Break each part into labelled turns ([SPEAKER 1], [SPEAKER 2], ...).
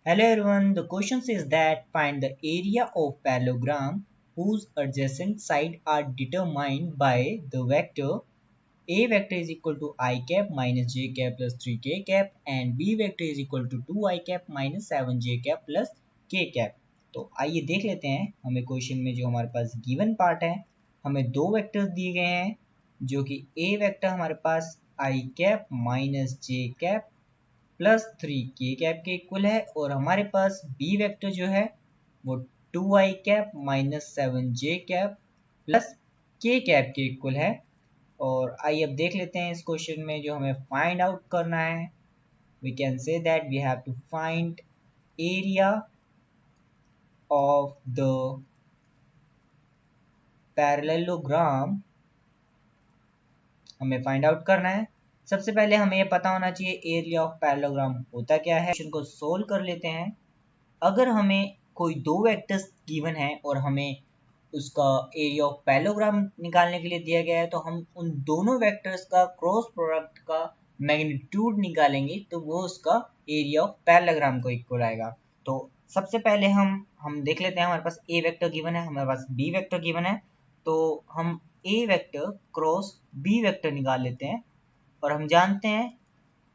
[SPEAKER 1] Hello everyone, the question says that find the area of parallelogram whose adjacent side are determined by the vector a vector is equal to I cap minus j cap plus 3k cap and b vector is equal to 2 I cap minus 7j cap plus k cap। तो आइए देख लेते हैं हमें question में जो हमारे पास given part है, हमें दो वेक्टर्स दिए गए हैं जो कि a वेक्टर हमारे पास I cap minus j cap plus 3k cap के इक्वल है और हमारे पास बी वेक्टर जो है वो 2i cap minus 7j cap plus k cap के इक्वल है। और आइए अब देख लेते हैं इस क्वेश्चन में जो हमें फाइंड आउट करना है। We can say that we have to find area of the parallelogram, हमें फाइंड आउट करना है। सबसे पहले हमें ये पता होना चाहिए एरिया ऑफ पैरेललोग्राम होता क्या है। क्वेश्चन को सोल्व कर लेते हैं। अगर हमें कोई दो वेक्टर्स गिवन है और हमें उसका एरिया ऑफ पैरेललोग्राम निकालने के लिए दिया गया है तो हम उन दोनों वेक्टर्स का क्रॉस प्रोडक्ट का मैग्नीट्यूड निकालेंगे तो वो उसका एरिया ऑफ पैरेललोग्राम को इक्वल आएगा। तो सबसे पहले हम देख लेते हैं, हमारे पास ए वेक्टर गिवन है, हमारे पास बी वेक्टर गिवन है, तो हम ए वेक्टर क्रॉस बी वेक्टर निकाल लेते हैं। और हम जानते हैं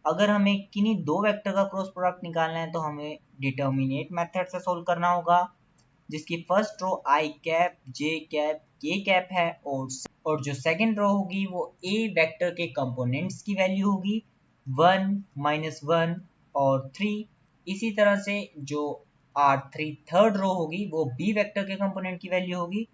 [SPEAKER 1] अगर हमें किन्हीं दो वेक्टर का क्रॉस प्रोडक्ट निकालना है तो हमें डिटर्मिनेट मेथड से सोल्व करना होगा, जिसकी फर्स्ट रो आई कैप जे कैप के कैप है और जो सेकंड रो होगी वो ए वेक्टर के कंपोनेंट्स की वैल्यू होगी 1 माइनस 1 और 3। इसी तरह से जो R3 थर्ड रो होगी वो बी वेक्टर के कंपोनेंट की वैल्यू होगी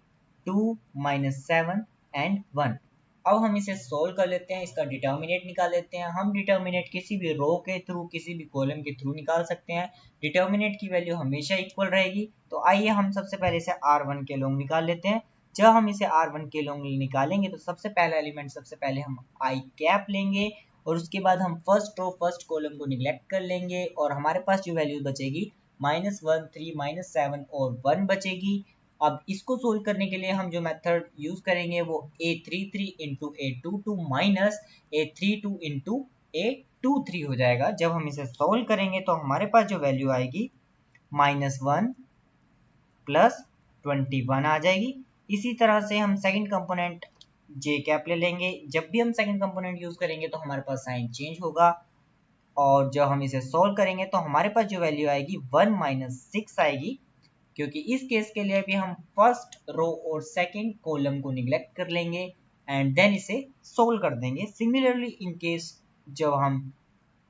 [SPEAKER 1] 2 माइनस 7 एंड 1। अब हम इसे सोल्व कर लेते हैं, इसका डिटर्मिनेट निकाल लेते हैं। हम डिटर्मिनेट किसी भी रो के थ्रू किसी भी कॉलम के थ्रू निकाल सकते हैं, डिटर्मिनेट की वैल्यू हमेशा इक्वल रहेगी। तो आइए हम सबसे पहले इसे R1 के लॉन्ग निकाल लेते हैं। जब हम इसे R1 के लॉन्ग निकालेंगे तो सबसे पहला एलिमेंट सबसे पहले हम आई कैप लेंगे और उसके बाद हम फर्स्ट रो फर्स्ट कॉलम को निगलेक्ट कर लेंगे और हमारे पास जो वैल्यू बचेगी -1 3 -7 और 1 बचेगी। अब इसको सोल्व करने के लिए हम जो मेथड यूज करेंगे वो A33 into A22 minus A32 into A23 हो जाएगा। जब हम इसे सोल्व करेंगे तो हमारे पास जो वैल्यू आएगी -1 प्लस 21 आ जाएगी। इसी तरह से हम सेकंड कंपोनेंट जे कैप ले लेंगे। जब भी हम सेकंड कंपोनेंट यूज करेंगे तो हमारे पास साइन चेंज होगा और जब हम इसे सोल्व करेंगे तो हमारे पास जो वैल्यू आएगी 1 माइनस 6 आएगी, क्योंकि इस केस के लिए भी हम फर्स्ट रो और सेकंड कॉलम को निगलेक्ट कर लेंगे एंड देन इसे सोल्व कर देंगे। सिमिलरली इन केस जब हम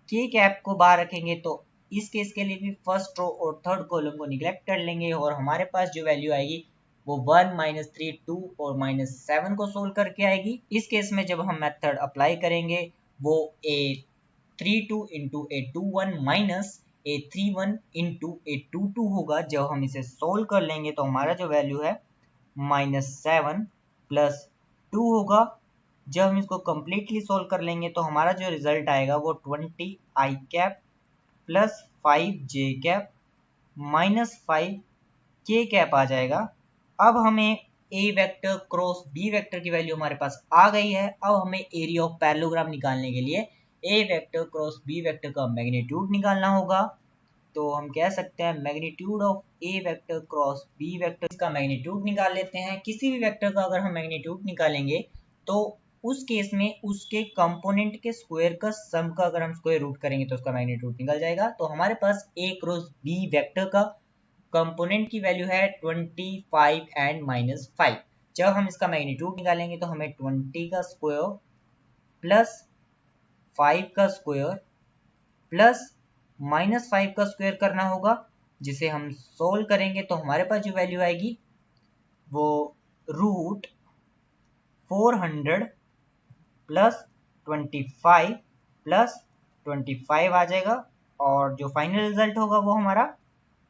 [SPEAKER 1] के कैप को बाहर रखेंगे तो इस केस के लिए भी फर्स्ट रो और थर्ड कॉलम को निगलेक्ट कर लेंगे और हमारे पास जो वैल्यू आएगी वो 1 माइनस 3 2 और -7 को सोल्व करके आएगी। इस केस में जब हम मेथड अप्लाई करेंगे वो A32 into A21 minus A31 into A22 होगा। जब हम इसे सोल्व कर लेंगे तो हमारा जो वैल्यू है -7 प्लस 2 होगा। जब हम इसको कम्प्लीटली सोल्व कर लेंगे तो हमारा जो रिजल्ट आएगा वो 20 आई कैप प्लस 5 जे कैप माइनस 5 के कैप आ जाएगा। अब हमें ए वेक्टर क्रॉस बी वेक्टर की वैल्यू हमारे पास आ गई है। अब हमें एरिया ऑफ पैरेललोग्राम निकालने के लिए A vector cross B vector का मैग्नीट्यूड निकालना होगा। तो हम कह सकते हैं magnitude of A vector cross B vector का मैग्नीट्यूड निकाल लेते हैं। किसी भी वेक्टर का अगर हम मैग्नीट्यूड निकालेंगे तो उस केस में उसके कंपोनेंट के स्क्वायर का सम का अगर हम स्क्वायर रूट करेंगे तो उसका मैग्नीट्यूड निकल जाएगा। तो हमारे पास ए क्रॉस बी वेक्टर का कंपोनेंट की वैल्यू है 25 एंड -5। जब हम इसका मैग्नीट्यूड निकालेंगे तो हमें 20 का स्क्वायर प्लस 5 का स्क्वायर प्लस -5 का स्क्वायर करना होगा, जिसे हम सोल्व करेंगे तो हमारे पास जो वैल्यू आएगी वो रूट 400 प्लस 25 प्लस 25 आ जाएगा और जो फाइनल रिजल्ट होगा वो हमारा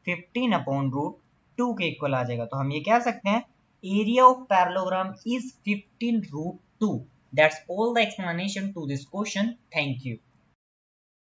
[SPEAKER 1] 15/√2 के इक्वल आ जाएगा। तो हम ये कह सकते हैं area of parallelogram is 15√2। That's all the explanation to this question. Thank you.